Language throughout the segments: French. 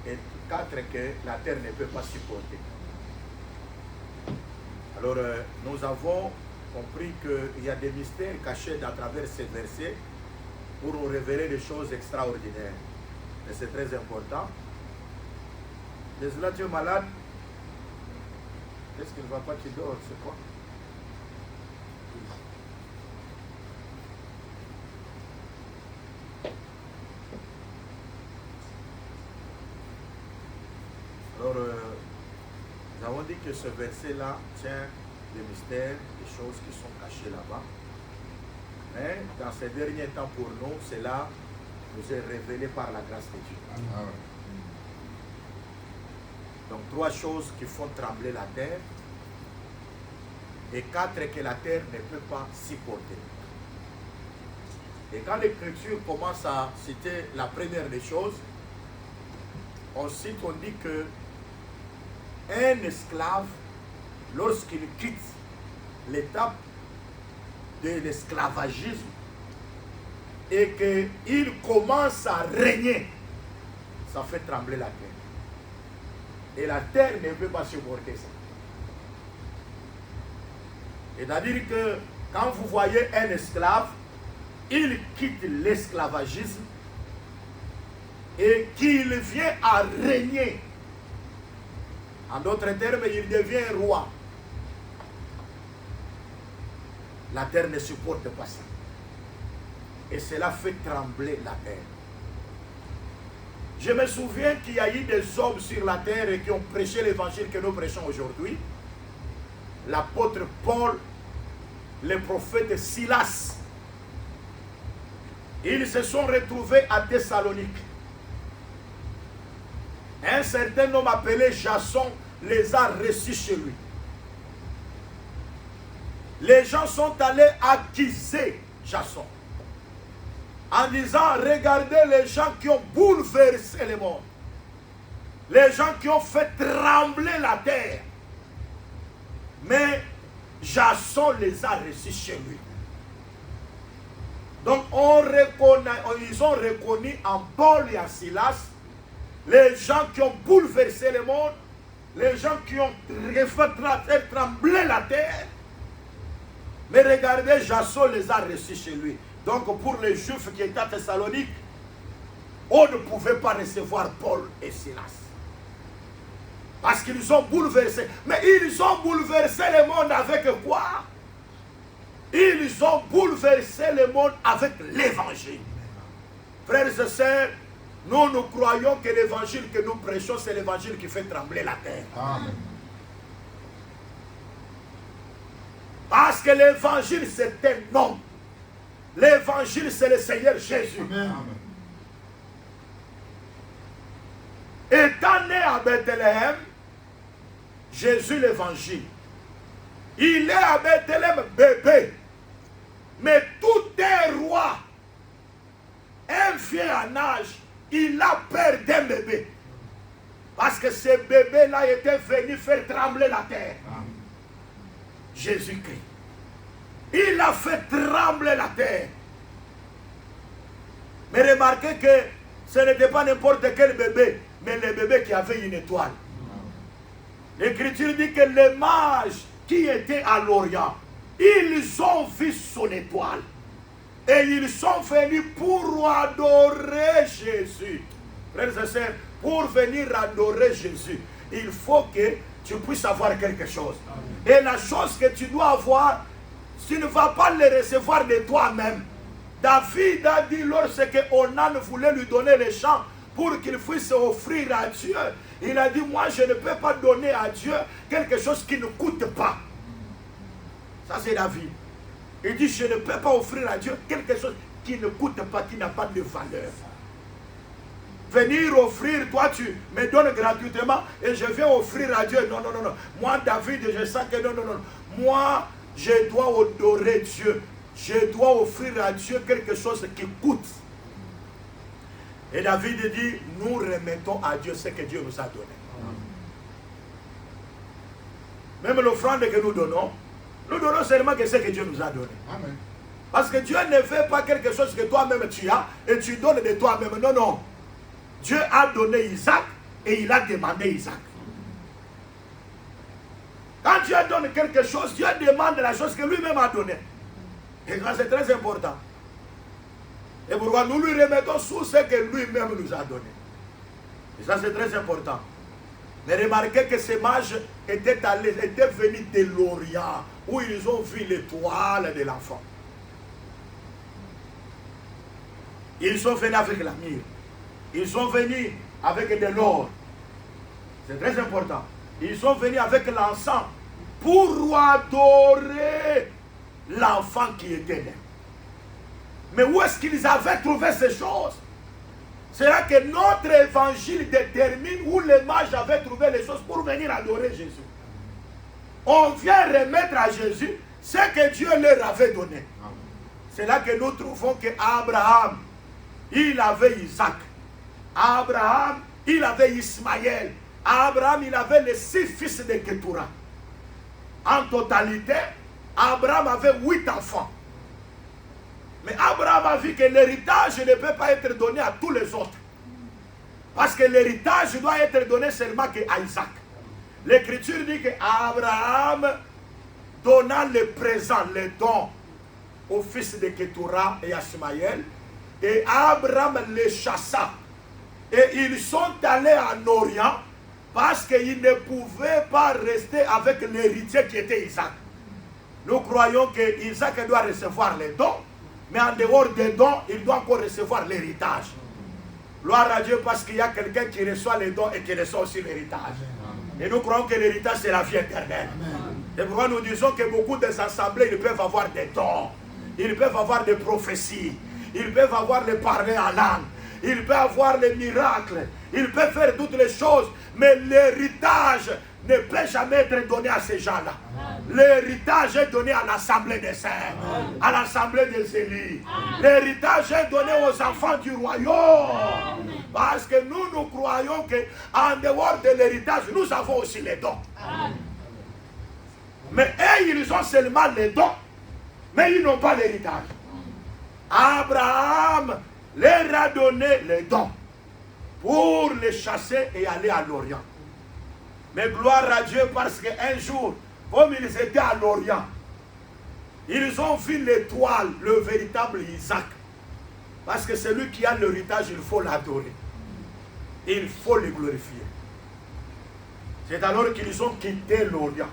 Et 4 que la terre ne peut pas supporter. Alors, nous avons compris qu'il y a des mystères cachés à travers ces versets pour nous révéler des choses extraordinaires. Et c'est très important. Là, tu es malade. Qu'est-ce qu'il ne va pas, tu dors, c'est quoi? Alors, nous avons dit que ce verset-là tient des mystères, des choses qui sont cachées là-bas. Mais dans ces derniers temps pour nous, cela nous est révélé par la grâce de Dieu. Amen. Donc 3 choses qui font trembler la terre et 4 que la terre ne peut pas supporter. Et quand l'Écriture commence à citer la première des choses, on dit que un esclave, lorsqu'il quitte l'étape de l'esclavagisme et qu'il commence à régner, ça fait trembler la terre. Et la terre ne peut pas supporter ça. C'est-à-dire que quand vous voyez un esclave, il quitte l'esclavagisme et qu'il vient à régner. En d'autres termes, il devient roi. La terre ne supporte pas ça. Et cela fait trembler la terre. Je me souviens qu'il y a eu des hommes sur la terre qui ont prêché l'évangile que nous prêchons aujourd'hui. L'apôtre Paul, le prophète Silas. Ils se sont retrouvés à Thessalonique. Un certain homme appelé Jason les a reçus chez lui. Les gens sont allés accuser Jason en disant, regardez les gens qui ont bouleversé le monde. Les gens qui ont fait trembler la terre. Mais Jason les a reçus chez lui. Donc ils ont reconnu en Paul et en Silas les gens qui ont bouleversé le monde, les gens qui ont fait trembler la terre. Mais regardez, Jason les a reçus chez lui. Donc pour les Juifs qui étaient à Thessalonique, on ne pouvait pas recevoir Paul et Silas. Parce qu'ils ont bouleversé. Mais ils ont bouleversé le monde avec quoi? Ils ont bouleversé le monde avec l'évangile. Frères et sœurs, nous croyons que l'évangile que nous prêchons, c'est l'évangile qui fait trembler la terre. Amen. Parce que l'évangile, c'est un homme. L'évangile, c'est le Seigneur Jésus. Amen. Étant né à Bethléem, Jésus l'évangile. Il est à Bethléem bébé. Mais tout un roi, un vieux en âge, il a peur d'un bébé. Parce que ce bébé-là était venu faire trembler la terre. Jésus-Christ. Il a fait trembler la terre. Mais remarquez que ce n'était pas n'importe quel bébé, mais le bébé qui avait une étoile. L'Écriture dit que les mages qui étaient à l'Orient, ils ont vu son étoile. Et ils sont venus pour adorer Jésus. Frères et sœurs, pour venir adorer Jésus, il faut que tu puisses avoir quelque chose. Et la chose que tu dois avoir, tu ne vas pas le recevoir de toi-même. David a dit lorsque Onan voulait lui donner les champs pour qu'il puisse offrir à Dieu, il a dit, moi je ne peux pas donner à Dieu quelque chose qui ne coûte pas. Ça c'est David. Il dit, je ne peux pas offrir à Dieu quelque chose qui ne coûte pas, qui n'a pas de valeur. Venir offrir, toi tu me donnes gratuitement et je viens offrir à Dieu. Non, non, non, non. Moi David, je sens que non, non, non. Moi, je dois adorer Dieu. Je dois offrir à Dieu quelque chose qui coûte. Et David dit, nous remettons à Dieu ce que Dieu nous a donné. Même l'offrande que nous donnons seulement que ce que Dieu nous a donné. Amen. Parce que Dieu ne fait pas quelque chose que toi-même tu as et tu donnes de toi-même. Non, non. Dieu a donné Isaac et il a demandé Isaac. Quand Dieu donne quelque chose, Dieu demande la chose que lui-même a donnée. Et ça, c'est très important. Et pourquoi nous lui remettons sous ce que lui-même nous a donné. Et ça, c'est très important. Mais remarquez que ces mages étaient venus de l'Orient, où ils ont vu l'étoile de l'enfant. Ils sont venus avec la myrrhe. Ils sont venus avec de l'or. C'est très important. Ils sont venus avec l'encens pour adorer l'enfant qui était né. Mais où est-ce qu'ils avaient trouvé ces choses? C'est là que notre évangile détermine où les mages avaient trouvé les choses pour venir adorer Jésus. On vient remettre à Jésus ce que Dieu leur avait donné. C'est là que nous trouvons qu'Abraham, il avait Isaac. Abraham, il avait Ismaël. Abraham, il avait les 6 fils de Ketura. En totalité, Abraham avait 8 enfants. Mais Abraham a vu que l'héritage ne peut pas être donné à tous les autres. Parce que l'héritage doit être donné seulement à Isaac. L'Écriture dit qu'Abraham donna le présent, les dons aux fils de Ketura et à Ismaël. Et Abraham les chassa. Et ils sont allés en Orient parce qu'ils ne pouvaient pas rester avec l'héritier qui était Isaac. Nous croyons que Isaac doit recevoir les dons, mais en dehors des dons, il doit encore recevoir l'héritage. Gloire à Dieu parce qu'il y a quelqu'un qui reçoit les dons et qui reçoit aussi l'héritage. Et nous croyons que l'héritage c'est la vie éternelle. C'est pourquoi nous disons que beaucoup des assemblées, ils peuvent avoir des dons, ils peuvent avoir des prophéties, ils peuvent avoir les parler en langue, ils peuvent avoir les miracles, ils peuvent faire toutes les choses, mais l'héritage ne peut jamais être donné à ces gens-là. L'héritage est donné à l'assemblée des saints, à l'assemblée des élus. L'héritage est donné aux enfants du royaume. Parce que nous croyons qu'en dehors de l'héritage, nous avons aussi les dons. Mais eux, ils ont seulement les dons, mais ils n'ont pas l'héritage. Abraham leur a donné les dons pour les chasser et aller à l'Orient. Mais gloire à Dieu parce qu'un jour, comme ils étaient à l'Orient, ils ont vu l'étoile, le véritable Isaac. Parce que celui qui a l'héritage, il faut l'adorer. Il faut le glorifier. C'est alors qu'ils ont quitté l'Orient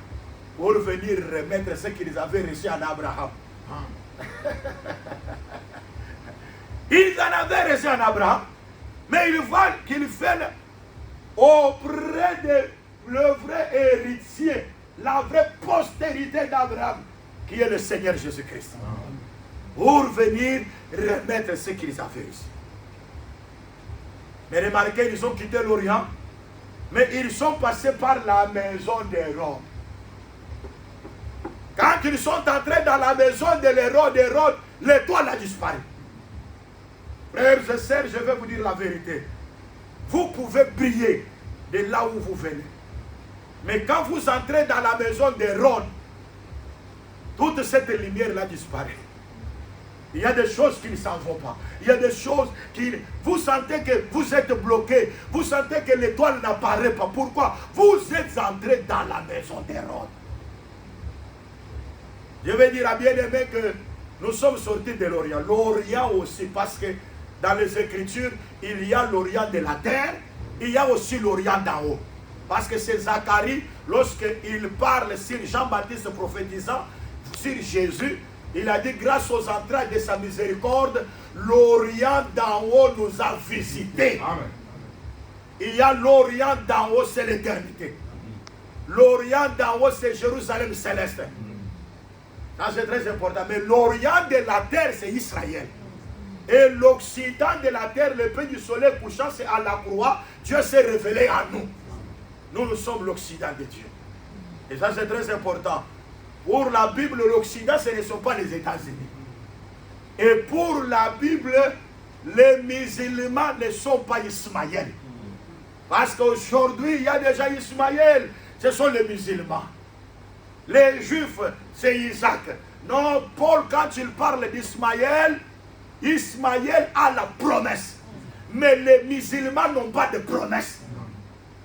pour venir remettre ce qu'ils avaient reçu en Abraham. Ils en avaient reçu en Abraham, mais ils voient qu'ils viennent auprès de le vrai héritier, la vraie postérité d'Abraham, qui est le Seigneur Jésus-Christ, pour venir remettre ce qu'ils avaient reçu. Mais remarquez, ils ont quitté l'Orient, mais ils sont passés par la maison d'Hérode. Quand ils sont entrés dans la maison de l'Hérode, l'étoile a disparu. Frères et sœurs, je vais vous dire la vérité. Vous pouvez briller de là où vous venez. Mais quand vous entrez dans la maison d'Hérode, toute cette lumière-là disparaît. Il y a des choses qui ne s'en vont pas. Il y a des choses qui... Vous sentez que vous êtes bloqué. Vous sentez que l'étoile n'apparaît pas. Pourquoi? Vous êtes entré dans la maison d'Hérode. Je vais dire à bien-aimé que nous sommes sortis de l'Orient. L'Orient aussi, parce que dans les Écritures, il y a l'Orient de la terre, il y a aussi l'Orient d'en haut. Parce que c'est Zacharie, lorsqu'il parle sur Jean-Baptiste prophétisant sur Jésus, il a dit, grâce aux entrailles de sa miséricorde, l'Orient d'en haut nous a visités. Amen. Il y a l'Orient d'en haut, c'est l'éternité. L'Orient d'en haut, c'est Jérusalem céleste. Ça, c'est très important. Mais l'Orient de la terre, c'est Israël. Et l'Occident de la terre, le pays du soleil couchant, c'est à la croix. Dieu s'est révélé à nous. Nous sommes l'Occident de Dieu. Et ça, c'est très important. Pour la Bible, l'Occident, ce ne sont pas les États-Unis. Et pour la Bible, les musulmans ne sont pas Ismaël. Parce qu'aujourd'hui, il y a déjà Ismaël. Ce sont les musulmans. Les Juifs, c'est Isaac. Non, Paul, quand il parle d'Ismaël, Ismaël a la promesse. Mais les musulmans n'ont pas de promesse.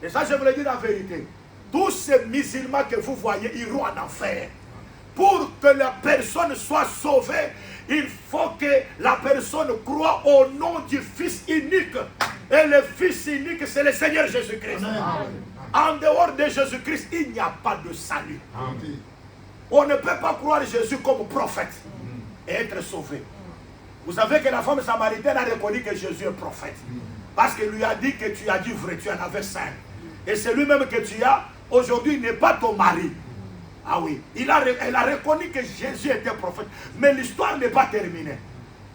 Et ça, je vous le dis la vérité. Tous ces musulmans que vous voyez iront en enfer. Pour que la personne soit sauvée, il faut que la personne croie au nom du Fils unique. Et le Fils unique, c'est le Seigneur Jésus-Christ. En dehors de Jésus-Christ, il n'y a pas de salut. Amen. On ne peut pas croire Jésus comme prophète et être sauvé. Vous savez que la femme samaritaine a reconnu que Jésus est prophète. Parce qu'il lui a dit que tu as dit vrai, tu en avais 5. Et c'est lui-même que tu as, aujourd'hui, n'est pas ton mari. Ah oui, elle a reconnu que Jésus était prophète. Mais l'histoire n'est pas terminée.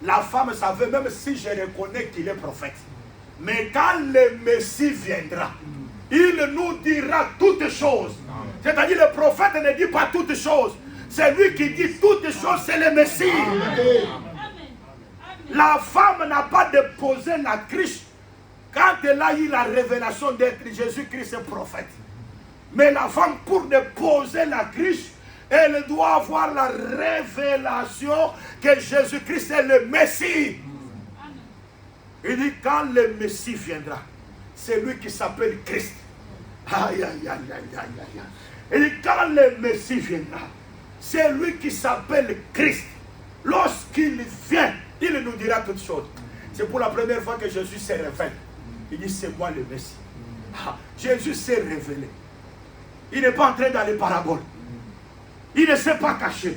La femme savait, même si je reconnais qu'il est prophète. Mais quand le Messie viendra, il nous dira toutes choses. C'est-à-dire le prophète ne dit pas toutes choses. C'est lui qui dit toutes choses, c'est le Messie. Amen. La femme n'a pas déposé la cruche quand elle a eu la révélation d'être Jésus-Christ prophète. Mais la femme, pour déposer la cruche, elle doit avoir la révélation que Jésus-Christ est le Messie. Il dit quand le Messie viendra, c'est lui qui s'appelle Christ. Aïe, aïe, aïe, aïe, aïe, aïe. Il dit quand le Messie viendra, c'est lui qui s'appelle Christ. Lorsqu'il vient, il nous dira toutes choses. C'est pour la première fois que Jésus s'est révélé. Il dit c'est moi le Messie. Jésus s'est révélé. Il n'est pas entré dans les paraboles. Il ne s'est pas caché.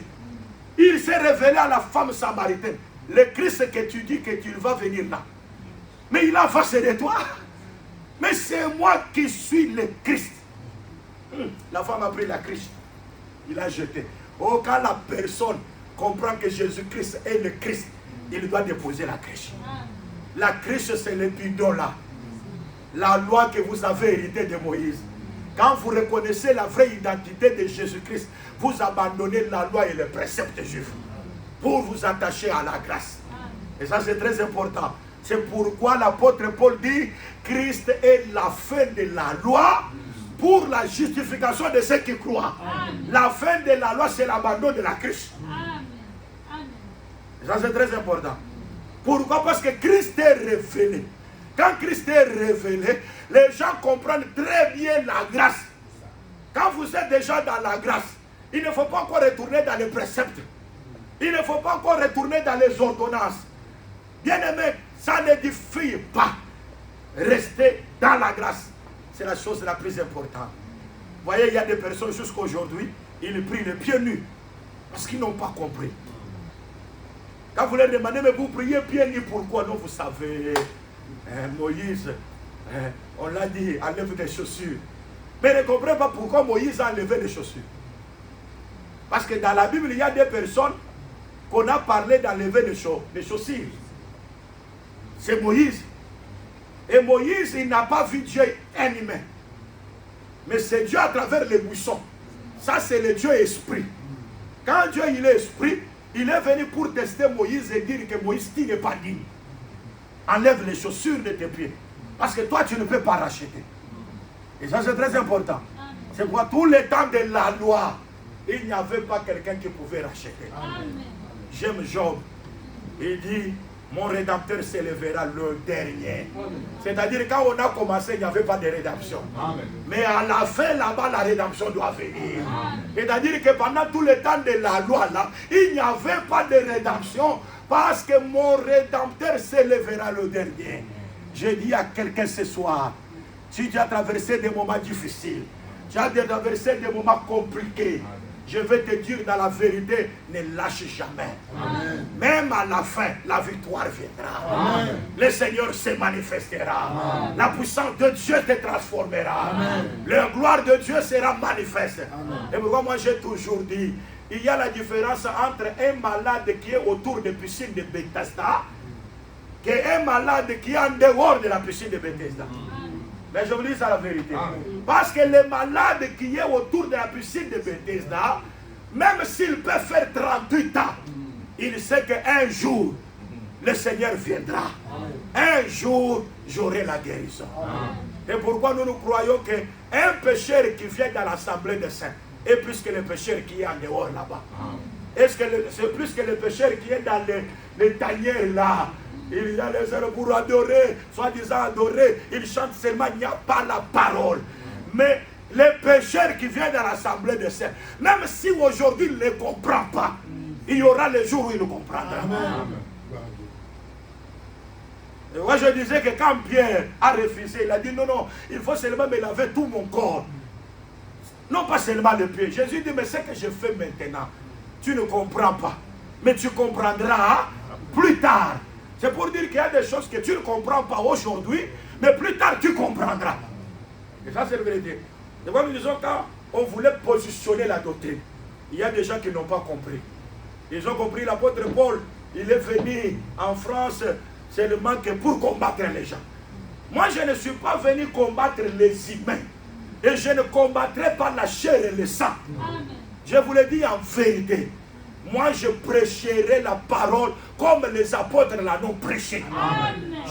Il s'est révélé à la femme samaritaine. Le Christ que tu dis que tu vas venir là. Mais il a face de toi. Mais c'est moi qui suis le Christ. La femme a pris la cruche. Il a jeté. Oh, quand la personne comprend que Jésus-Christ est le Christ, il doit déposer la cruche. La cruche, c'est le bidon là. La loi que vous avez héritée de Moïse. Quand vous reconnaissez la vraie identité de Jésus-Christ, vous abandonnez la loi et les préceptes juifs pour vous attacher à la grâce. Et ça, c'est très important. C'est pourquoi l'apôtre Paul dit Christ est la fin de la loi pour la justification de ceux qui croient. Amen. La fin de la loi, c'est l'abandon de la cruche. Et ça, c'est très important. Pourquoi? Parce que Christ est révélé. Quand Christ est révélé, les gens comprennent très bien la grâce. Quand vous êtes déjà dans la grâce, il ne faut pas encore retourner dans les préceptes. Il ne faut pas encore retourner dans les ordonnances. Bien-aimé, ça n'édifie pas. Rester dans la grâce, c'est la chose la plus importante. Vous voyez, il y a des personnes jusqu'à aujourd'hui, ils prient les pieds nus parce qu'ils n'ont pas compris. Quand vous leur demandez, mais vous priez pieds nus, pourquoi? Non, vous savez, Moïse, on l'a dit, enlève des chaussures. Mais ne comprenez pas pourquoi Moïse a enlevé les chaussures. Parce que dans la Bible, il y a des personnes qu'on a parlé d'enlever les chaussures. C'est Moïse. Et Moïse, il n'a pas vu Dieu un humain. Mais c'est Dieu à travers les buissons. Ça, c'est le Dieu esprit. Quand Dieu il est esprit, il est venu pour tester Moïse et dire que Moïse, tu n'es pas digne. Enlève les chaussures de tes pieds. Parce que toi, tu ne peux pas racheter. Et ça, c'est très important. C'est pourquoi tout le temps de la loi, il n'y avait pas quelqu'un qui pouvait racheter. J'aime Job. Il dit, mon rédempteur s'élèvera le dernier. C'est-à-dire, quand on a commencé, il n'y avait pas de rédemption. Amen. Mais à la fin, là-bas, la rédemption doit venir. C'est-à-dire que pendant tout le temps de la loi, là, il n'y avait pas de rédemption parce que mon rédempteur s'élèvera le dernier. Je dis à quelqu'un ce soir, si tu as traversé des moments difficiles, tu as traversé des moments compliqués, je vais te dire dans la vérité, ne lâche jamais. Amen. Même à la fin, la victoire viendra. Amen. Le Seigneur se manifestera. Amen. La puissance de Dieu te transformera. Amen. La gloire de Dieu sera manifeste. Amen. Et pourquoi moi j'ai toujours dit, il y a la différence entre un malade qui est autour de la piscine de Bethesda et un malade qui est en dehors de la piscine de Bethesda. Mais je vous dis ça la vérité. Parce que le malade qui est autour de la piscine de Bethesda, même s'il peut faire 38 ans, il sait qu'un jour, le Seigneur viendra. Un jour, j'aurai la guérison. Et pourquoi nous croyons qu'un pécheur qui vient dans l'assemblée des saints est plus que le pécheur qui est en dehors là-bas? Est-ce que c'est plus que le pécheur qui est dans les tanières là, Il y a les heures pour adorer, soi-disant adorer. Ils chantent seulement, il n'y a pas la parole. Mais les pécheurs qui viennent à l'assemblée de saints, même si aujourd'hui il ne les comprend pas, il y aura les jours où il le comprendra. Et moi je disais que quand Pierre a refusé, il a dit non, non, il faut seulement me laver tout mon corps. Non pas seulement le pied. Jésus dit, mais ce que je fais maintenant, tu ne comprends pas. Mais tu comprendras plus tard. C'est pour dire qu'il y a des choses que tu ne comprends pas aujourd'hui, mais plus tard tu comprendras. Et ça c'est la vérité. Et moi nous disons quand on voulait positionner la doctrine, il y a des gens qui n'ont pas compris. Ils ont compris l'apôtre Paul, il est venu en France seulement que pour combattre les gens. Moi je ne suis pas venu combattre les humains. Et je ne combattrai pas la chair et le sang. Amen. Je vous le dis en vérité. Moi, je prêcherai la parole comme les apôtres l'ont prêché.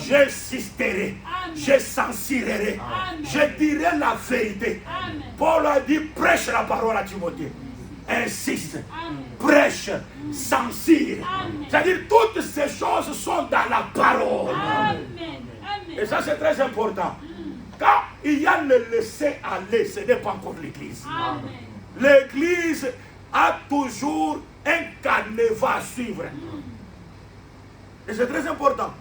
J'insisterai. Je censurerai. Je dirai la vérité. Amen. Paul a dit, prêche la parole à Timothée. Insiste. Amen. Prêche. Censure. C'est-à-dire, toutes ces choses sont dans la parole. Amen. Et ça, c'est très important. Quand il y a le laisser aller, ce n'est pas encore l'église. L'église a toujours un canevas à suivre. Et c'est très important.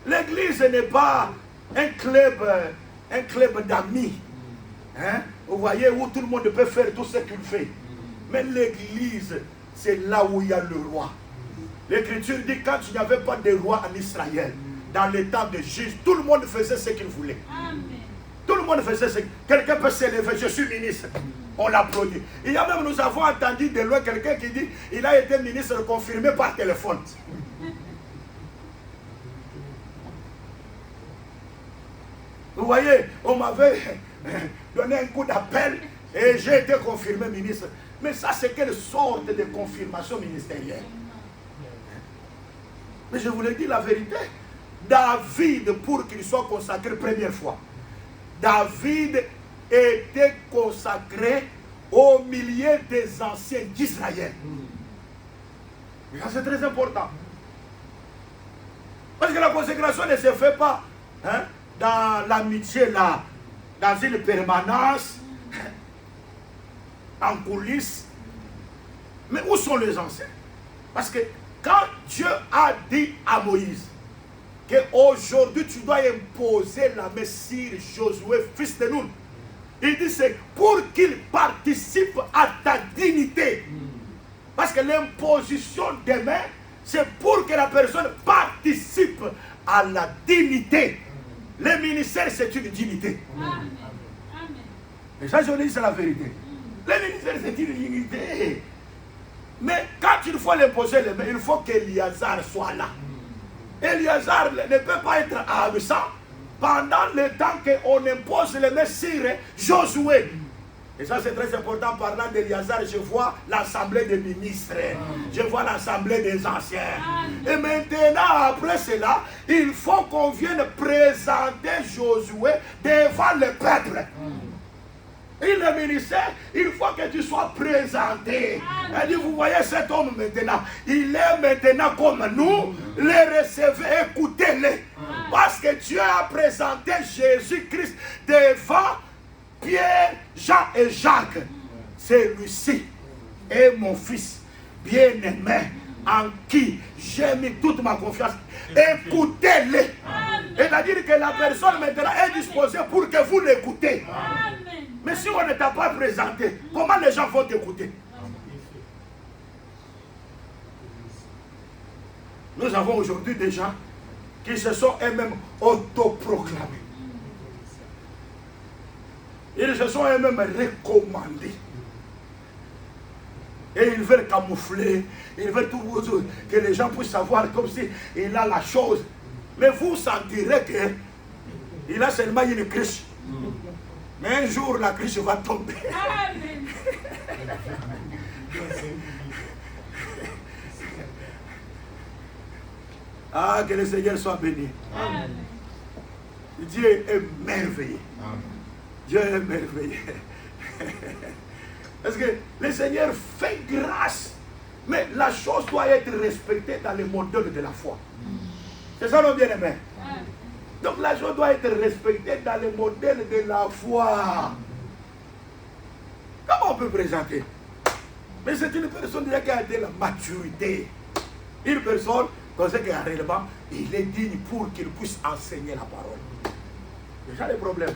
L'église n'est pas un club d'amis. Hein? Vous voyez, où tout le monde peut faire tout ce qu'il fait. Mais l'église, c'est là où il y a le roi. L'Écriture dit quand il n'y avait pas de roi en Israël, dans les temps de Juge, tout le monde faisait ce qu'il voulait. Amen. Tout le monde faisait ce qu'il voulait. Quelqu'un peut s'élever, je suis ministre. On l'applaudit. Il y a même, nous avons entendu de loin quelqu'un qui dit il a été ministre confirmé par téléphone. Vous voyez, on m'avait donné un coup d'appel et j'ai été confirmé ministre. Mais ça, c'est quelle sorte de confirmation ministérielle? Mais je vous le dis la vérité. David, pour qu'il soit consacré première fois, David était consacré au milieu des anciens d'Israël. Et ça, c'est très important. Parce que la consécration ne se fait pas dans l'amitié, là, dans une permanence, en coulisses. Mais où sont les anciens? Parce que quand Dieu a dit à Moïse qu'aujourd'hui tu dois imposer la main sur Josué, fils de Nun, il dit c'est pour qu'il participe à ta dignité. Parce que l'imposition des mains, c'est pour que la personne participe à la dignité. Le ministère, c'est une dignité. Amen. Et ça, je dis, c'est la vérité. Le ministère, c'est une dignité. Mais quand il faut l'imposer les mains, il faut qu'Éliazar soit là. Éliazar ne peut pas être absent pendant le temps qu'on impose les mains sur Josué. Et ça, c'est très important. Parlant d'Éliazar, je vois l'assemblée des ministres. Je vois l'assemblée des anciens. Et maintenant, après cela, il faut qu'on vienne présenter Josué devant le peuple. Et le ministère, il faut que tu sois présenté. Elle dit, vous voyez cet homme maintenant, il est maintenant comme nous, les recevez, écoutez-les. Parce que Dieu a présenté Jésus-Christ devant Pierre, Jean et Jacques. Celui-ci est mon fils bien-aimé, en qui j'ai mis toute ma confiance. Écoutez-les. C'est-à-dire que la personne maintenant est disposée pour que vous l'écoutez. Mais si on ne t'a pas présenté, comment les gens vont t'écouter? Nous avons aujourd'hui des gens qui se sont eux-mêmes autoproclamés. Ils se sont eux-mêmes recommandés. Et ils veulent camoufler, ils veulent tout, que les gens puissent savoir comme si il a la chose. Mais vous sentirez qu'il a seulement une cruche. Mais un jour, la cruche va tomber. Amen. Ah, que le Seigneur soit béni. Amen. Dieu est merveilleux. Amen. Dieu est merveilleux. Parce que le Seigneur fait grâce. Mais la chose doit être respectée dans le modèle de la foi. C'est ça, nos bien-aimés. Donc la chose doit être respectée dans le modèle de la foi. Comment on peut présenter? Mais c'est une personne déjà qui a de la maturité. Une personne, comme ça, qui a réellement, il est digne pour qu'il puisse enseigner la parole. Déjà les problèmes.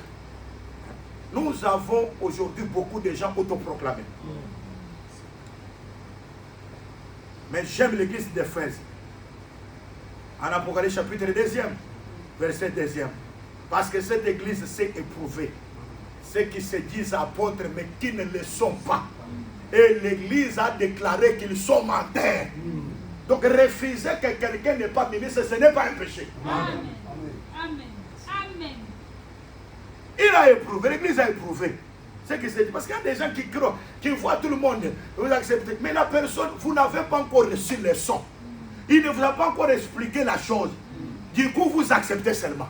Nous avons aujourd'hui beaucoup de gens autoproclamés. Mais j'aime l'église d'Éphèse. En Apocalypse chapitre 2, verset 2. Parce que cette église s'est éprouvée. Ceux qui se disent apôtres mais qui ne le sont pas. Et l'église a déclaré qu'ils sont menteurs. Donc refuser que quelqu'un n'est pas ministre, ce n'est pas un péché. Amen. Amen. Amen. Il a éprouvé, l'église a éprouvé. C'est que c'est parce qu'il y a des gens qui croient, qui voient tout le monde, vous acceptez. Mais la personne, vous n'avez pas encore reçu le son. Il ne vous a pas encore expliqué la chose. Du coup, vous acceptez seulement.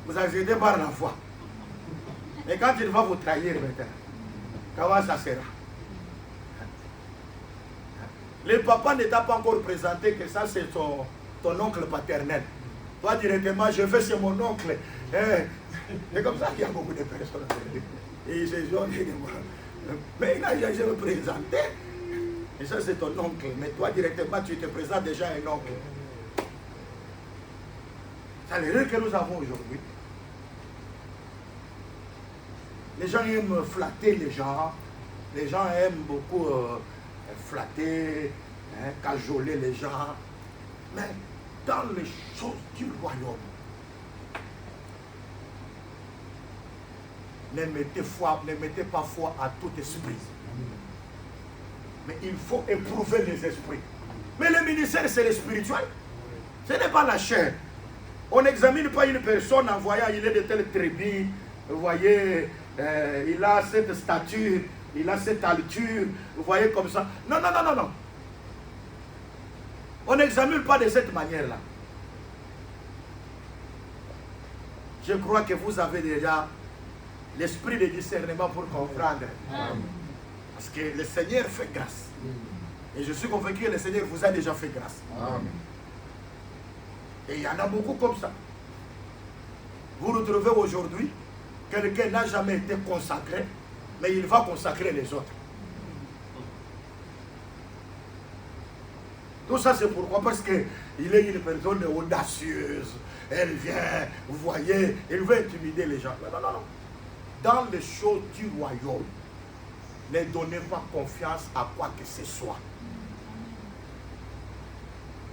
Vous acceptez par la foi. Et quand il va vous trahir maintenant, comment ça sera? Le papa ne t'a pas encore présenté que ça c'est ton oncle paternel. Toi directement, je vais chez mon oncle. C'est comme ça qu'il y a beaucoup de personnes. Et ils se disent, mais il n'a jamais présenté. Et ça c'est ton oncle. Mais toi directement, tu te présentes déjà un oncle. C'est l'erreur que nous avons aujourd'hui. Les gens aiment flatter les gens. Les gens aiment beaucoup flatter, cajoler les gens. Mais dans les choses du royaume, ne mettez pas foi à tout esprit. Mais il faut éprouver les esprits. Mais le ministère, c'est le spirituel. Ce n'est pas la chair. On n'examine pas une personne en voyant il est de telle tribu. Vous voyez, il a cette stature, il a cette alture. Vous voyez comme ça. Non, non, non, non, non. On n'examine pas de cette manière-là. Je crois que vous avez déjà l'esprit de discernement pour comprendre. Amen. Parce que le Seigneur fait grâce. Et je suis convaincu que le Seigneur vous a déjà fait grâce. Amen. Et il y en a beaucoup comme ça. Vous retrouvez aujourd'hui, quelqu'un n'a jamais été consacré, mais il va consacrer les autres. Tout ça c'est pourquoi? Parce qu'il est une personne audacieuse. Elle vient, vous voyez, elle veut intimider les gens. Non, non, non. Dans les choses du royaume, ne donnez pas confiance à quoi que ce soit.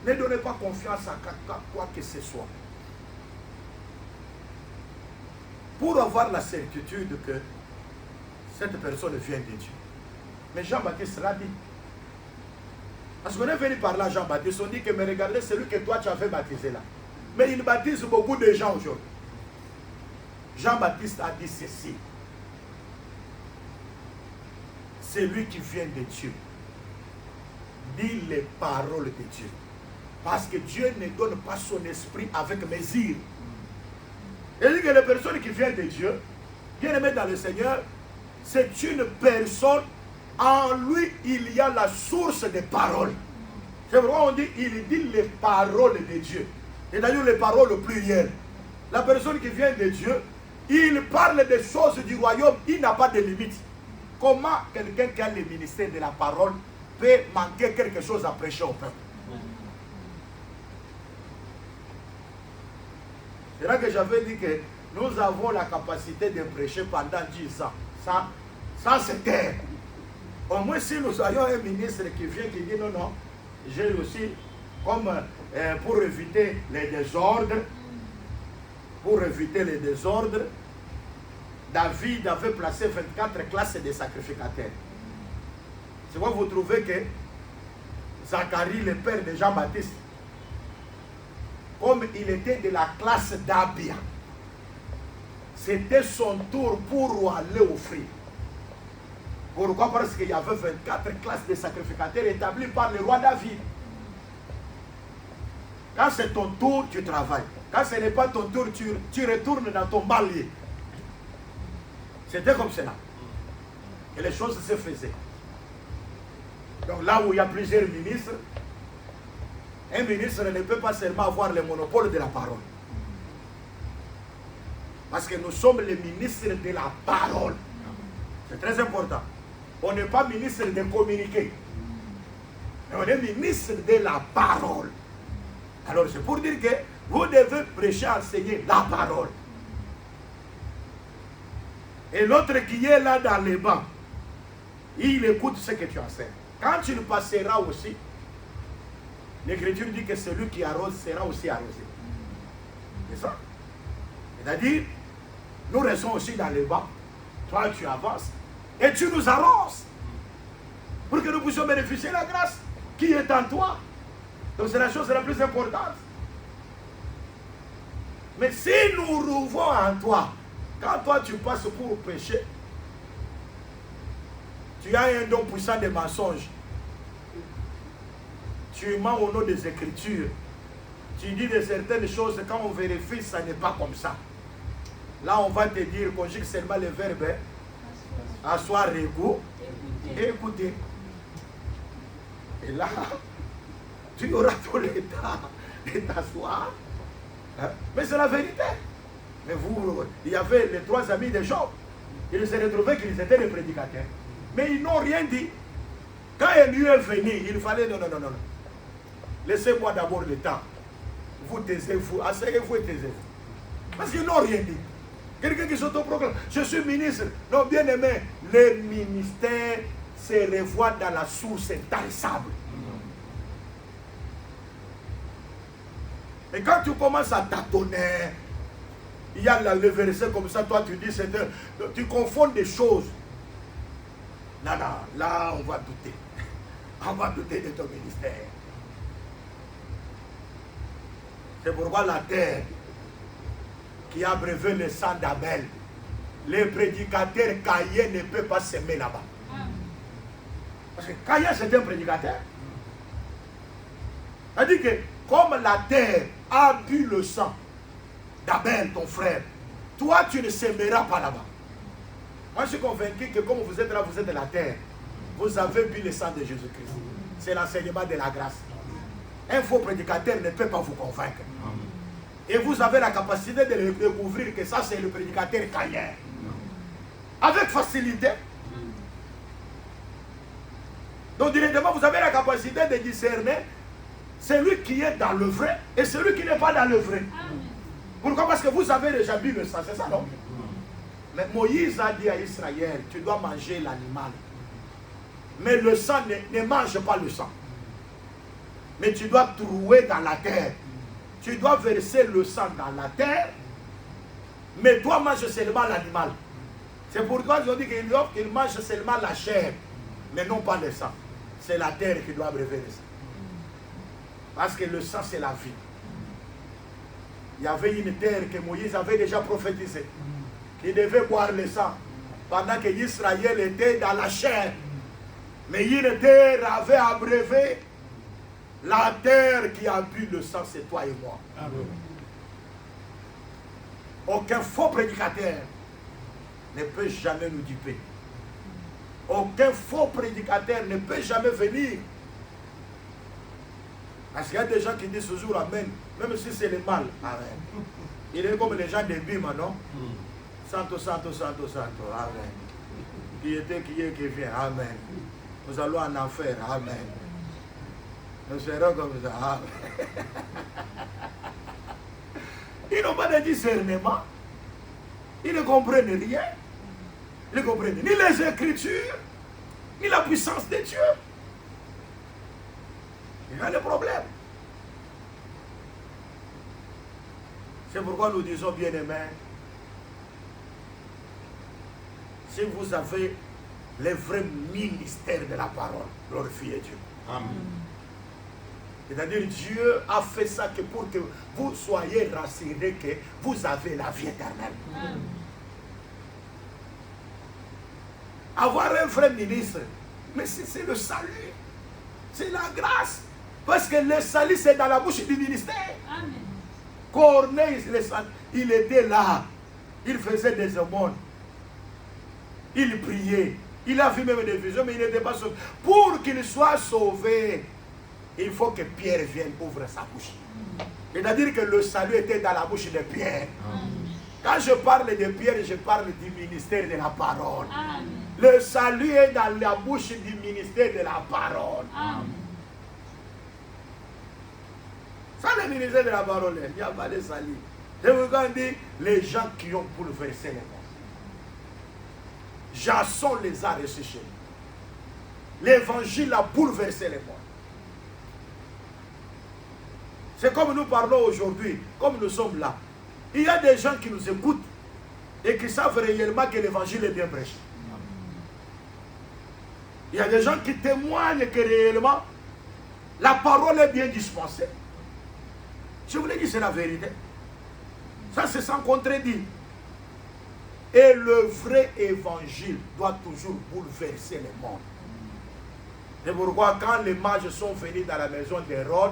Ne donnez pas confiance à quoi que ce soit. Pour avoir la certitude que cette personne vient de Dieu. Mais Jean-Baptiste l'a dit. Parce qu'on est venu par là, Jean-Baptiste, on dit que mais regardez celui que toi tu avais baptisé là. Mais il baptise beaucoup de gens aujourd'hui. Jean-Baptiste a dit ceci. C'est lui qui vient de Dieu. Dit les paroles de Dieu. Parce que Dieu ne donne pas son esprit avec mesure. Et dit que les personnes qui viennent de Dieu, bien aimées dans le Seigneur, c'est une personne, en lui il y a la source des paroles. C'est pourquoi on dit, il dit les paroles de Dieu. Et d'ailleurs les paroles plurielles. La personne qui vient de Dieu, il parle des choses du royaume, il n'a pas de limite. Comment quelqu'un qui a le ministère de la parole peut manquer quelque chose à prêcher au peuple? C'est là que j'avais dit que nous avons la capacité de prêcher pendant 10 ans. Ça c'est terre. Au moins si nous avions un ministre qui vient qui dit non, non, j'ai aussi, comme pour éviter les désordres, David avait placé 24 classes de sacrificateurs. C'est pourquoi vous trouvez que Zacharie, le père de Jean-Baptiste, comme il était de la classe d'Abia, c'était son tour pour aller offrir. Pourquoi? Parce qu'il y avait 24 classes de sacrificateurs établies par le roi David. Quand c'est ton tour, tu travailles. Quand ce n'est pas ton tour, tu retournes dans ton balier. C'était comme cela. Et les choses se faisaient. Donc là où il y a plusieurs ministres, Un ministre ne peut pas seulement avoir le monopole de la parole. Parce que nous sommes les ministres de la parole. C'est très important. On n'est pas ministre de communiquer. Mais on est ministre de la parole. Alors c'est pour dire que vous devez prêcher, enseigner la parole. Et l'autre qui est là dans les bancs, il écoute ce que tu enseignes. Quand tu le passeras aussi, l'Écriture dit que celui qui arrose sera aussi arrosé. C'est ça. C'est-à-dire, nous restons aussi dans les bancs. Toi, tu avances. Et tu nous arroses. Pour que nous puissions bénéficier de la grâce qui est en toi. Donc c'est la chose la plus importante. Mais si nous rouvons en toi, quand toi tu passes pour pécher, tu as un don puissant de mensonges. Tu mens au nom des Écritures. Tu dis de certaines choses, quand on vérifie, ça n'est pas comme ça. Là, on va te dire, conjugue seulement le verbe asseoir, égo, et écouter. Et là, tu auras tout le temps de t'asseoir. Hein? Mais c'est la vérité. Mais vous, il y avait les 3 amis de Job. Ils se retrouvaient qu'ils étaient des prédicateurs. Mais ils n'ont rien dit. Quand Élie est venu, il fallait non. Laissez-moi d'abord le temps. Vous taisez-vous, asseyez-vous et taisez-vous. Parce qu'ils n'ont rien dit. Quelqu'un qui s'autoproclame, je suis ministre. Non, bien aimé, le ministère se revoit dans la source intarissable. Et quand tu commences à tâtonner, il y a le verset comme ça, toi tu dis, tu confonds des choses. Là, on va douter. On va douter de ton ministère. C'est pourquoi la terre qui a brevé le sang d'Abel, les prédicateurs Caïn ne peuvent pas s'aimer là-bas. Parce que Caïn c'était un prédicateur. C'est-à-dire que comme la terre a bu le sang d'Abel, ton frère, toi tu ne s'aimeras pas là-bas. Moi je suis convaincu que comme vous êtes là, vous êtes de la terre, vous avez bu le sang de Jésus-Christ. C'est l'enseignement de la grâce. Un faux prédicateur ne peut pas vous convaincre. Et vous avez la capacité de découvrir que ça c'est le prédicateur Caïn. Avec facilité. Donc directement vous avez la capacité de discerner celui qui est dans le vrai et celui qui n'est pas dans le vrai. Pourquoi? Parce que vous avez déjà bu le sang, c'est ça non? Mais Moïse a dit à Israël, tu dois manger l'animal. Mais le sang, ne mange pas le sang. Mais tu dois trouer dans la terre. Tu dois verser le sang dans la terre. Mais toi, mange seulement l'animal. C'est pourquoi ils ont dit qu'il mange seulement la chair. Mais non pas le sang. C'est la terre qui doit abréver le sang. Parce que le sang, c'est la vie. Il y avait une terre que Moïse avait déjà prophétisée. Qui devait boire le sang. Pendant que Israël était dans la chair. Mais une terre avait abrévé. La terre qui a bu le sang, c'est toi et moi. Amen. Aucun faux prédicateur ne peut jamais nous duper. Aucun faux prédicateur ne peut jamais venir. Parce qu'il y a des gens qui disent toujours Amen, même si c'est le mal. Amen. Il est comme les gens de Bima, non? Santo, Santo, Santo, Santo. Amen. Qui était, qui est, qui vient. Amen. Nous allons en enfer. Amen. Nous serons comme ça. Amen. Ils n'ont pas de discernement. Ils ne comprennent rien. Ils ne comprennent ni les Écritures, ni la puissance de Dieu. Il y a le problème. C'est pourquoi nous disons, bien-aimés, si vous avez le vrai ministère de la parole, glorifiez Dieu. Amen. C'est-à-dire Dieu a fait ça que pour que vous soyez rassurés que vous avez la vie éternelle. Amen. Avoir un vrai ministre, mais c'est le salut, c'est la grâce. Parce que le salut c'est dans la bouche du ministère. Amen. Corneille, il était là, il faisait des aumônes, il priait, il a vu même des visions, mais il n'était pas sauvé. Pour qu'il soit sauvé, il faut que Pierre vienne ouvrir sa bouche. C'est-à-dire que le salut était dans la bouche de Pierre. Quand je parle de Pierre, je parle du ministère de la parole. Le salut est dans la bouche du ministère de la parole. Sans le ministère de la parole, il n'y a pas de salut. C'est pourquoi on dit les gens qui ont bouleversé les mondes. Jason les a ressuscités. L'évangile a bouleversé les mondes. C'est comme nous parlons aujourd'hui, comme nous sommes là. Il y a des gens qui nous écoutent et qui savent réellement que l'évangile est bien prêché. Il y a des gens qui témoignent que réellement la parole est bien dispensée. Je vous l'ai dit, c'est la vérité. Ça, c'est sans contredire. Et le vrai évangile doit toujours bouleverser le monde. C'est pourquoi quand les mages sont venus dans la maison d'Hérode,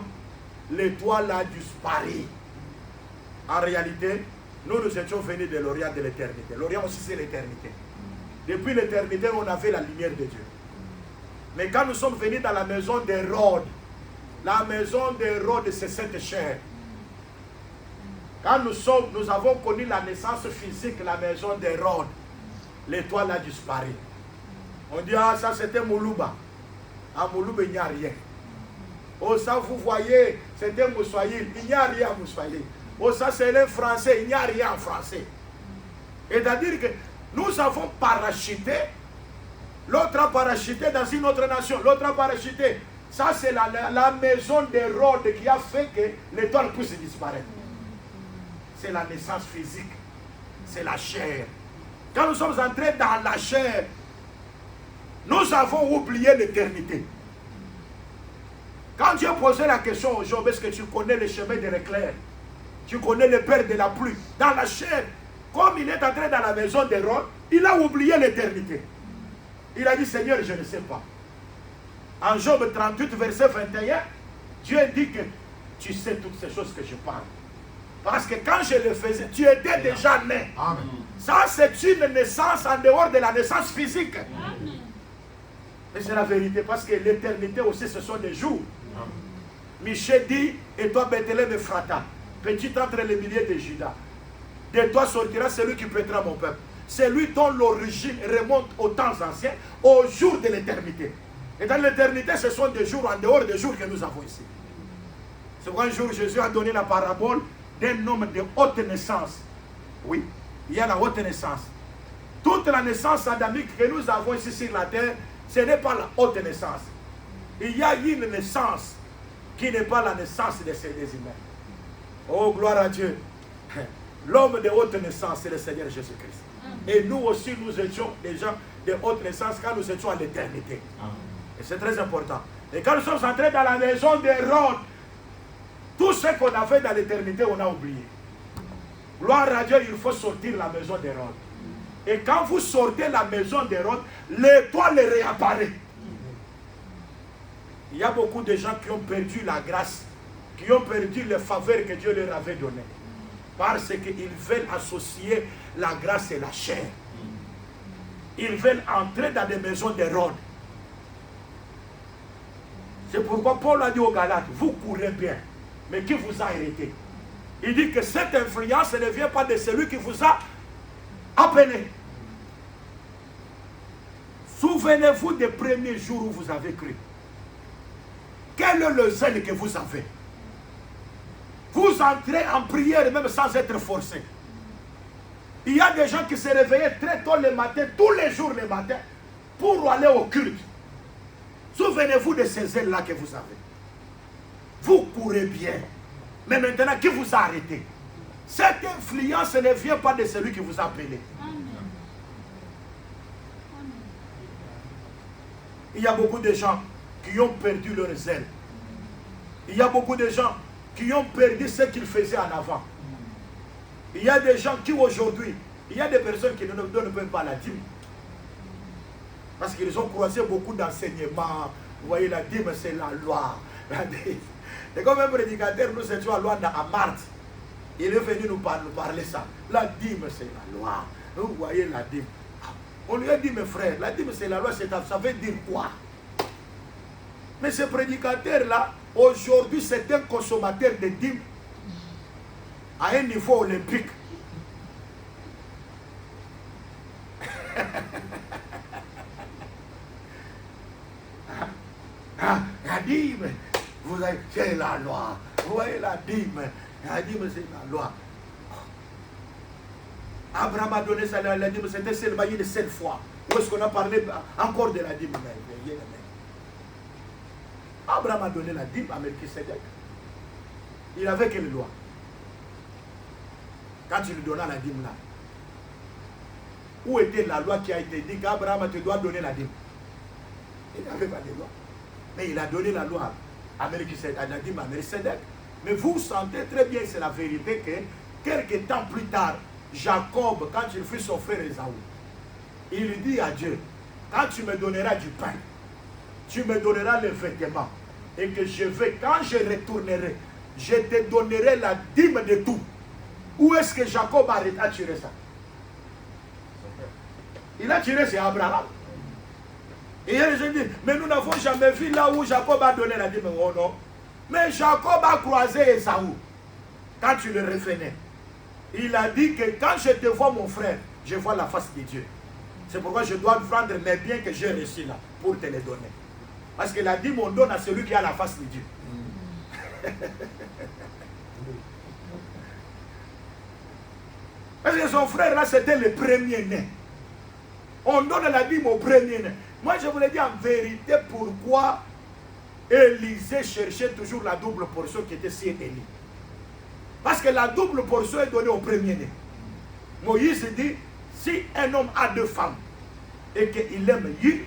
l'étoile a disparu. En réalité, nous étions venus de l'Orient de l'éternité. L'Orient aussi, c'est l'éternité. Depuis l'éternité, on avait la lumière de Dieu. Mais quand nous sommes venus dans la maison d'Hérode, la maison d'Hérode, c'est cette chair. Quand nous avons connu la naissance physique, la maison d'Hérode, l'étoile a disparu. On dit, ah, ça c'était Moulouba. À Moulouba, il n'y a rien. Oh, ça, vous voyez, c'était Moussoyil, il n'y a rien à Moussoyil. Oh, ça, c'est le français, il n'y a rien en français. C'est-à-dire que nous avons parachuté, l'autre a parachuté dans une autre nation, l'autre a parachuté. Ça, c'est la maison d'Hérode qui a fait que l'étoile puisse disparaître. C'est la naissance physique, c'est la chair. Quand nous sommes entrés dans la chair, nous avons oublié l'éternité. Quand Dieu posait la question au Job, est-ce que tu connais le chemin de l'éclair? Tu connais le père de la pluie? Dans la chair, comme il est entré dans la maison d'Hérode, il a oublié l'éternité. Il a dit, Seigneur, je ne sais pas. En Job 38, verset 21, Dieu dit que tu sais toutes ces choses que je parle. Parce que quand je le faisais, tu étais déjà né. Amen. Ça, c'est une naissance en dehors de la naissance physique. Amen. Et c'est la vérité, parce que l'éternité aussi, ce sont des jours. Amen. Michel dit, et toi, Bethléem Ephrata, petit entre les milliers de Judas, de toi sortira celui qui pètera mon peuple. Celui dont l'origine remonte aux temps anciens, au jour de l'éternité. Et dans l'éternité, ce sont des jours en dehors des jours que nous avons ici. C'est pourquoi un jour, Jésus a donné la parabole d'un homme de haute naissance. Oui, il y a la haute naissance. Toute la naissance adamique que nous avons ici sur la terre, ce n'est pas la haute naissance. Il y a une naissance qui n'est pas la naissance de ces humains. Oh, gloire à Dieu. L'homme de haute naissance, c'est le Seigneur Jésus-Christ. Et nous aussi, nous étions des gens de haute naissance quand nous étions à l'éternité. Et c'est très important. Et quand nous sommes entrés dans la maison d'Hérode, tout ce qu'on a fait dans l'éternité, on a oublié. Gloire à Dieu, il faut sortir la maison d'Hérode. Et quand vous sortez la maison d'Hérode, l'étoile réapparaît. Il y a beaucoup de gens qui ont perdu la grâce, qui ont perdu les faveurs que Dieu leur avait données. Parce qu'ils veulent associer la grâce et la chair. Ils veulent entrer dans des maisons d'Hérode. C'est pourquoi Paul a dit aux Galates, vous courez bien, mais qui vous a arrêté? Il dit que cette influence ne vient pas de celui qui vous a appelé. Souvenez-vous des premiers jours où vous avez cru. Quel est le zèle que vous avez? Vous entrez en prière même sans être forcé. Il y a des gens qui se réveillaient très tôt le matin, tous les jours le matin, pour aller au culte. Souvenez-vous de ces zèles-là que vous avez. Vous courez bien. Mais maintenant, qui vous a arrêté? Cette influence ne vient pas de celui qui vous a appelé. Il y a beaucoup de gens qui ont perdu leur zèle. Il y a beaucoup de gens qui ont perdu ce qu'ils faisaient en avant. Il y a des gens qui aujourd'hui, il y a des personnes qui ne donnent même pas la dîme. Parce qu'ils ont croisé beaucoup d'enseignements. Vous voyez, la dîme, c'est la loi. Et comme un prédicateur, nous étions à loi à Marthe. Il est venu nous parler ça. La dîme, c'est la loi. Vous voyez la dîme. On lui a dit, mes frères, la dîme, c'est la loi. Ça veut dire quoi? Mais ce prédicateur-là, aujourd'hui c'est un consommateur de dîmes à un niveau olympique. La dîme, vous avez, c'est la loi. Vous voyez la dîme c'est la loi. Abraham a donné ça, la dîme, c'était seulement une seule fois. Où est-ce qu'on a parlé encore de la dîme? Abraham a donné la dîme à Melchisedec. Il avait quelle loi? Quand tu lui donnais la dîme là, où était la loi qui a été dit qu'Abraham te doit donner la dîme? Il n'avait pas de loi. Mais il a donné la loi à Melchisedec, à la dîme à Melchisedec. Mais vous sentez très bien, c'est la vérité, que quelques temps plus tard, Jacob, quand il fut son frère Esaü, il dit à Dieu, quand tu me donneras du pain, tu me donneras les vêtements, et que je vais, quand je retournerai, je te donnerai la dîme de tout. Où est-ce que Jacob a tiré ça? Il a tiré, c'est Abraham. Et je dis, mais nous n'avons jamais vu là où Jacob a donné la dîme. Oh non. Mais Jacob a croisé Esaü. Quand tu le revenais, il a dit que quand je te vois mon frère, je vois la face de Dieu. C'est pourquoi je dois prendre mes biens que j'ai reçus là pour te les donner. Parce que la dîme on donne à celui qui a la face de Dieu. Parce que son frère là c'était le premier-né. On donne la dîme au premier-né. Moi je voulais dire en vérité pourquoi Élisée cherchait toujours la double portion qui était sur Élie. Parce que la double portion est donnée au premier-né. Moïse dit, si un homme a deux femmes et qu'il aime une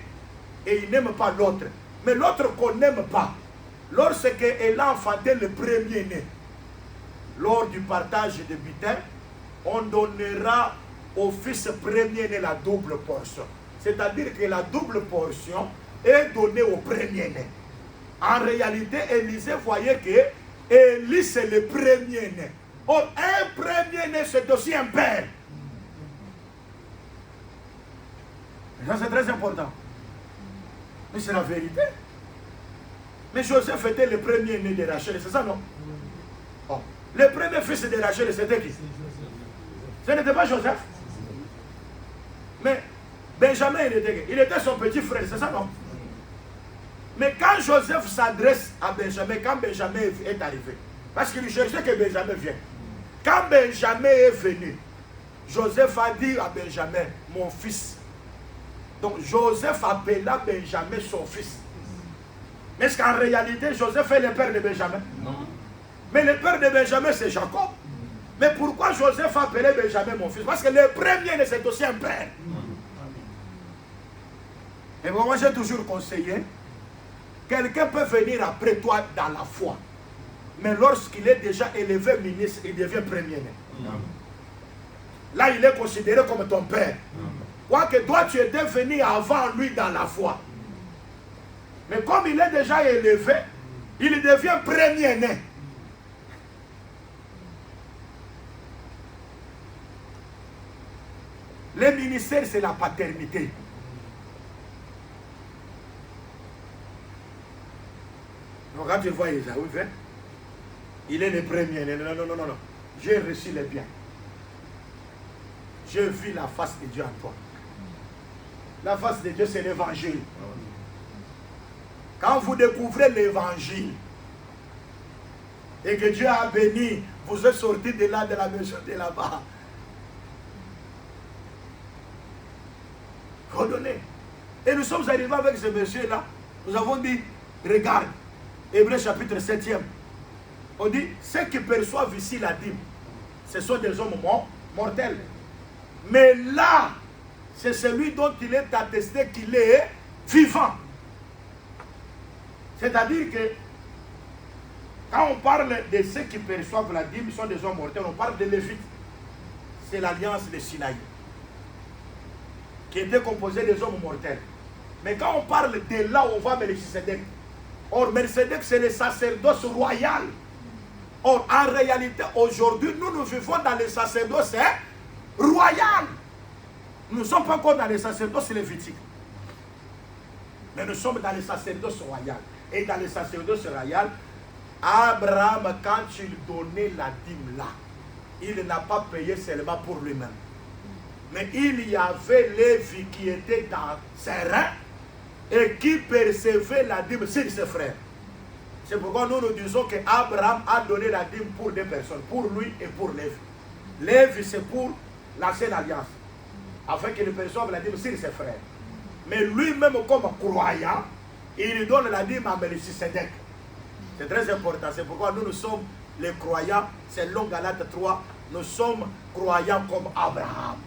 et il n'aime pas l'autre, mais l'autre qu'on n'aime pas, lorsqu'elle a enfanté le premier-né, lors du partage de butin, on donnera au fils premier-né la double portion. C'est-à-dire que la double portion est donnée au premier-né. En réalité, Élisée voyait que Élie c'est le premier-né. Or, un premier-né c'est aussi un père. Et ça c'est très important. Mais c'est la vérité. Mais Joseph était le premier-né de Rachel, c'est ça non? Oh. Le premier fils de Rachel c'était qui? Ce n'était pas Joseph. Mais Benjamin il était son petit frère, c'est ça non? Mais quand Joseph s'adresse à Benjamin, quand Benjamin est arrivé, parce qu'il cherchait que Benjamin vienne. Quand Benjamin est venu, Joseph a dit à Benjamin, mon fils. Donc Joseph appela Benjamin son fils. Mais est-ce qu'en réalité, Joseph est le père de Benjamin? Non. Mais le père de Benjamin, c'est Jacob. Mais pourquoi Joseph appelait Benjamin mon fils? Parce que le premier, c'est aussi un père. Et moi, j'ai toujours conseillé, quelqu'un peut venir après toi dans la foi. Mais lorsqu'il est déjà élevé ministre, il devient premier-né. Là, il est considéré comme ton père. Quoique toi, tu étais venu avant lui dans la foi. Mais comme il est déjà élevé, il devient premier-né. Le ministère, c'est la paternité. Donc, quand tu vois Esaü, il est le premier. Non. J'ai reçu les biens. J'ai vu la face de Dieu en toi. La face de Dieu, c'est l'évangile. Quand vous découvrez l'évangile et que Dieu a béni, vous êtes sortis de là, de la maison de là-bas. Redonnez. Et nous sommes arrivés avec ce monsieur-là. Nous avons dit, regarde, Hébreux chapitre 7e. On dit, ceux qui perçoivent ici la dîme, ce sont des hommes mortels. Mais là, c'est celui dont il est attesté qu'il est vivant. C'est-à-dire que, quand on parle de ceux qui perçoivent la dîme, ils sont des hommes mortels, on parle de Lévite. C'est l'alliance de Sinaï, qui était composée des hommes mortels. Mais quand on parle de là où on voit Melchisedec, or Melchisedec c'est le sacerdoce royal. Or en réalité aujourd'hui nous vivons dans le sacerdoce royal. Nous ne sommes pas encore dans le sacerdoce lévitique. Mais nous sommes dans le sacerdoce royal. Et dans le sacerdoce royal, Abraham, quand il donnait la dîme là, il n'a pas payé seulement pour lui-même. Mais il y avait Lévi qui était dans ses reins et qui percevait la dîme sur ses frères. C'est pourquoi nous disons qu'Abraham a donné la dîme pour deux personnes, pour lui et pour Lévi. Lévi, c'est pour l'ancienne alliance, afin qu'il perçoive la dîme sur ses frères. Mais lui-même, comme croyant, il donne la dîme à Melchisédek. C'est très important. C'est pourquoi nous sommes les croyants, selon Galates 3, nous sommes croyants comme Abraham.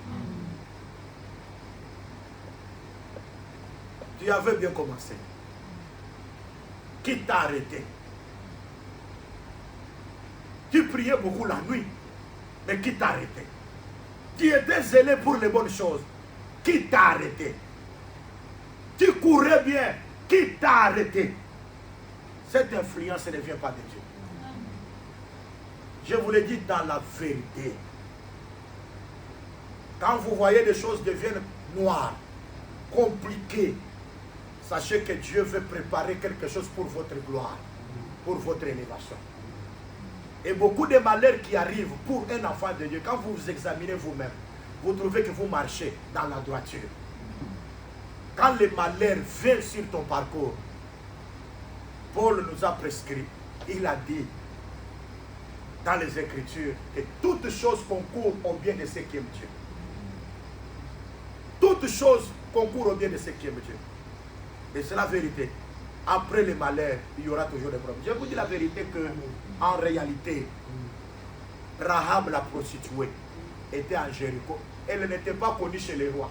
Tu avais bien commencé. Qui t'a arrêté? Tu priais beaucoup la nuit, mais qui t'a arrêté? Tu étais zélé pour les bonnes choses. Qui t'a arrêté? Tu courais bien. Qui t'a arrêté? Cette influence ne vient pas de Dieu. Je vous le dis dans la vérité. Quand vous voyez des choses deviennent noires, compliquées, sachez que Dieu veut préparer quelque chose pour votre gloire, pour votre élévation. Et beaucoup de malheurs qui arrivent pour un enfant de Dieu, quand vous vous examinez vous-même, vous trouvez que vous marchez dans la droiture. Quand le malheur vient sur ton parcours, Paul nous a prescrit, il a dit dans les Écritures que toutes choses concourent au bien de ceux qui aiment Dieu. Toutes choses concourent au bien de ceux qui aiment Dieu. Et c'est la vérité. Après le malheur, il y aura toujours des problèmes. Je vous dis la vérité que, en réalité, Rahab, la prostituée, était en Jéricho. Elle n'était pas connue chez les rois.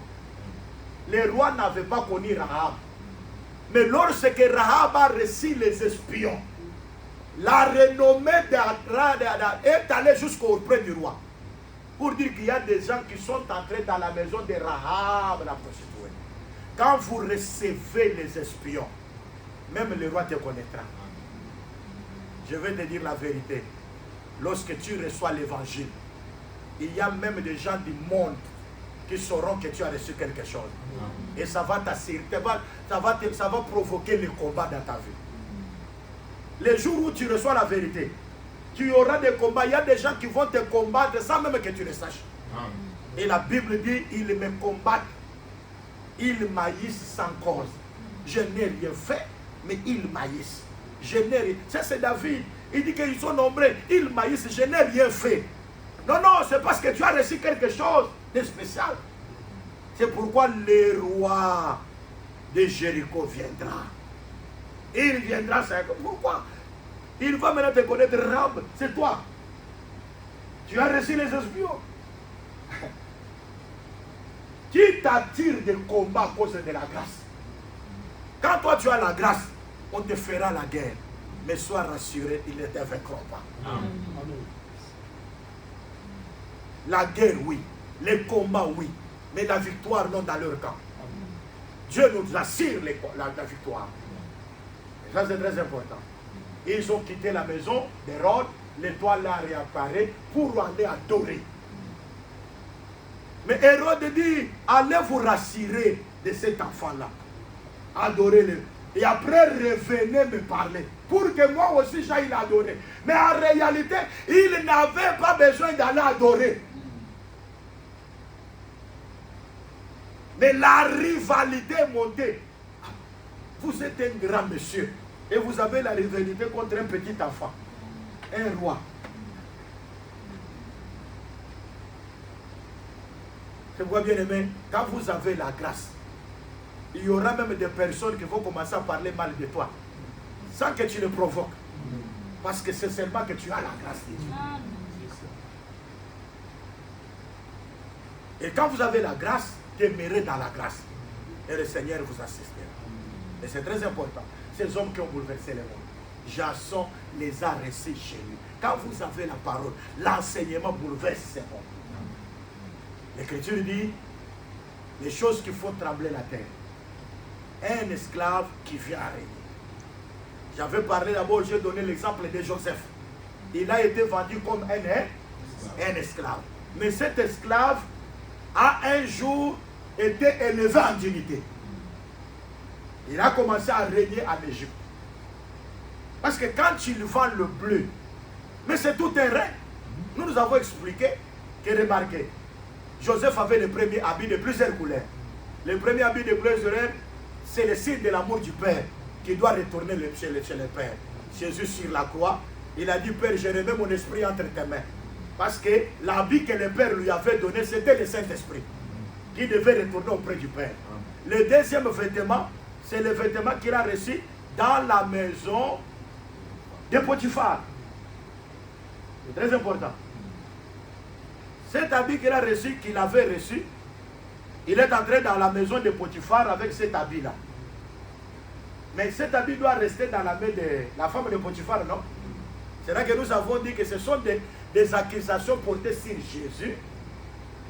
Les rois n'avaient pas connu Rahab. Mais lorsque Rahab a reçu les espions, la renommée est allée jusqu'auprès du roi. Pour dire qu'il y a des gens qui sont entrés dans la maison de Rahab, la prostituée. Quand vous recevez les espions, même le roi te connaîtra. Je vais te dire la vérité. Lorsque tu reçois l'évangile, il y a même des gens du monde qui sauront que tu as reçu quelque chose. Et ça va t'assurer, ça va provoquer le combat dans ta vie. Les jours où tu reçois la vérité, tu auras des combats. Il y a des gens qui vont te combattre sans même que tu le saches. Et la Bible dit, ils me combattent, ils maïssent sans cause. Je n'ai rien fait, mais ils maïssent. Je n'ai rien. Ça c'est David. Il dit qu'ils sont nombreux, ils maïssent, je n'ai rien fait. Non, non, c'est parce que tu as reçu quelque chose de spécial. C'est pourquoi le roi de Jéricho viendra. Il viendra, c'est pourquoi? Il va maintenant te connaître, Rahab, c'est toi. Tu as reçu les espions. Qui t'attire des combats à cause de la grâce? Quand toi tu as la grâce, on te fera la guerre. Mais sois rassuré, ils ne te vaincront pas. Amen. La guerre, oui. Les combats, oui. Mais la victoire, non dans leur camp. Dieu nous assure la victoire. Et ça, c'est très important. Ils ont quitté la maison d'Hérode. L'étoile là réapparaît pour aller adorer. Mais Hérode dit, allez vous rassurer de cet enfant-là. Adorez-le. Et après, revenez me parler. Pour que moi aussi j'aille l'adorer. Mais en réalité, il n'avait pas besoin d'aller adorer. Mais la rivalité est montée. Vous êtes un grand monsieur. Et vous avez la rivalité contre un petit enfant. Un roi. Je vois bien aimé, quand vous avez la grâce, il y aura même des personnes qui vont commencer à parler mal de toi. Sans que tu le provoques. Parce que c'est seulement que tu as la grâce de Dieu. Et quand vous avez la grâce, demeurez dans la grâce. Et le Seigneur vous assistera. Et c'est très important. Ces hommes qui ont bouleversé le monde, Jason les a reçus chez lui. Quand vous avez la parole, l'enseignement bouleverse ces hommes. L'Écriture dit les choses qui font trembler la terre. Un esclave qui vient à régner. J'avais parlé d'abord, j'ai donné l'exemple de Joseph. Il a été vendu comme un esclave. Mais cet esclave a un jour été élevé en dignité. Il a commencé à régner en Égypte. Parce que quand il vend le bleu, mais c'est tout un rêve. Nous avons expliqué que, remarquez, Joseph avait le premier habit de plusieurs couleurs. Le premier habit de plusieurs couleurs, c'est le signe de l'amour du Père qui doit retourner chez le Père. Jésus sur la croix, il a dit, Père, je remets mon esprit entre tes mains. Parce que l'habit que le Père lui avait donné, c'était le Saint-Esprit qui devait retourner auprès du Père. Le deuxième vêtement, c'est le vêtement qu'il a reçu dans la maison de Potiphar. C'est très important. Cet habit qu'il a reçu, qu'il avait reçu, il est entré dans la maison de Potiphar avec cet habit-là. Mais cet habit doit rester dans la main de la femme de Potiphar, non? C'est là que nous avons dit que ce sont des accusations portées sur Jésus.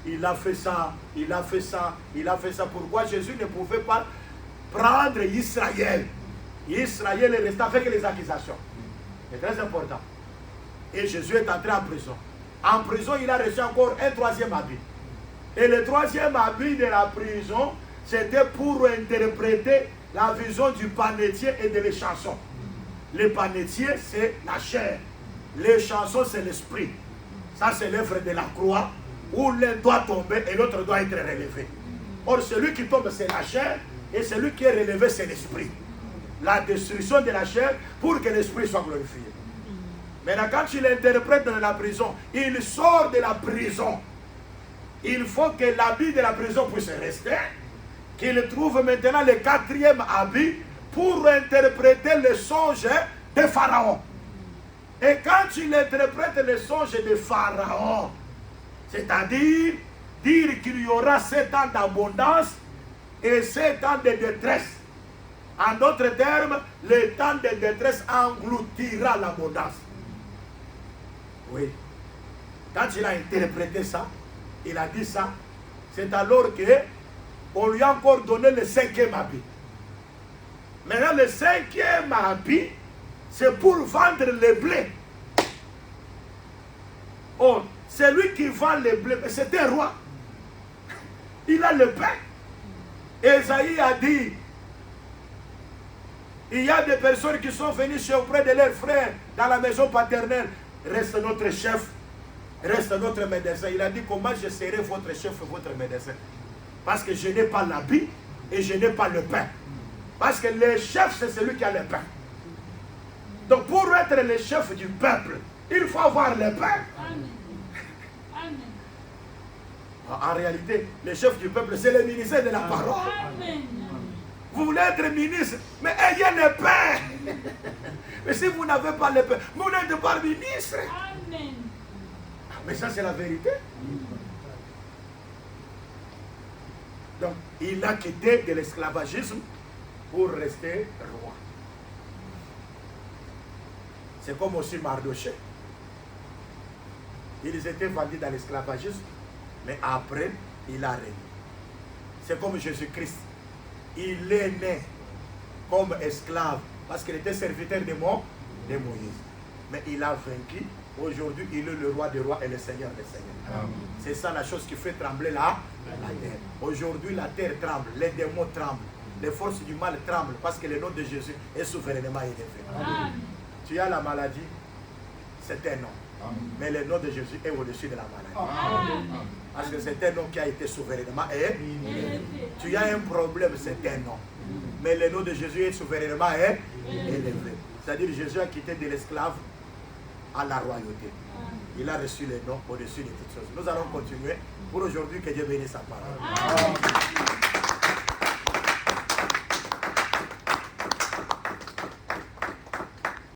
Il a fait ça, il a fait ça, il a fait ça. Pourquoi Jésus ne pouvait pas prendre Israël? Israël est resté avec les accusations. C'est très important. Et Jésus est entré en prison. En prison, il a reçu encore un troisième habit. Et le troisième habit de la prison, c'était pour interpréter la vision du panetier et de les chansons. Le panetier, c'est la chair. Les chansons, c'est l'esprit. Ça, c'est l'œuvre de la croix, où l'un doit tomber et l'autre doit être relevé. Or, celui qui tombe, c'est la chair, et celui qui est relevé, c'est l'esprit. La destruction de la chair pour que l'esprit soit glorifié. Maintenant, quand il interprète dans la prison, il sort de la prison. Il faut que l'habit de la prison puisse rester, qu'il trouve maintenant le quatrième habit pour interpréter le songe de Pharaon. Et quand il interprète le songe de Pharaon, c'est-à-dire dire qu'il y aura 7 ans d'abondance et 7 ans de détresse. En d'autres termes, le temps de détresse engloutira l'abondance. Oui. Quand il a interprété ça, il a dit ça, c'est alors qu'on lui a encore donné le 5e habit. Maintenant, le 5e habit, c'est pour vendre le blé. Oh, c'est lui qui vend le blé, c'est un roi. Il a le pain. Esaïe a dit, il y a des personnes qui sont venues auprès de leurs frères dans la maison paternelle. Reste notre chef, reste notre médecin. Il a dit, comment je serai votre chef et votre médecin? Parce que je n'ai pas l'habit et je n'ai pas le pain. Parce que le chef, c'est celui qui a le pain. Donc pour être le chef du peuple, il faut avoir le pain. Amen. En réalité, le chef du peuple, c'est le ministère de la parole. Amen. Vous voulez être ministre, mais ayez le pain. Mais si vous n'avez pas le pain, vous n'êtes pas ministre. Amen. Mais ça, c'est la vérité. Donc, il a quitté de l'esclavagisme pour rester roi. C'est comme aussi Mardochée. Ils étaient vendus dans l'esclavagisme, mais après, il a régné. C'est comme Jésus-Christ. Il est né comme esclave parce qu'il était serviteur de Moïse. Mais il a vaincu. Aujourd'hui, il est le roi des rois et le seigneur des seigneurs. C'est ça la chose qui fait trembler la terre. Aujourd'hui, la terre tremble, les démons tremblent, les forces du mal tremblent parce que le nom de Jésus est souverainement élevé. Amen. Tu as la maladie, c'est un nom. Mais le nom de Jésus est au-dessus de la maladie. Amen. Parce que c'est un nom qui a été souverainement élevé. Tu as un problème, c'est un nom. Mais le nom de Jésus est souverainement élevé. C'est-à-dire Jésus a quitté de l'esclave à la royauté. Il a reçu le nom au-dessus de toutes choses. Nous allons continuer pour aujourd'hui, que Dieu bénisse sa parole.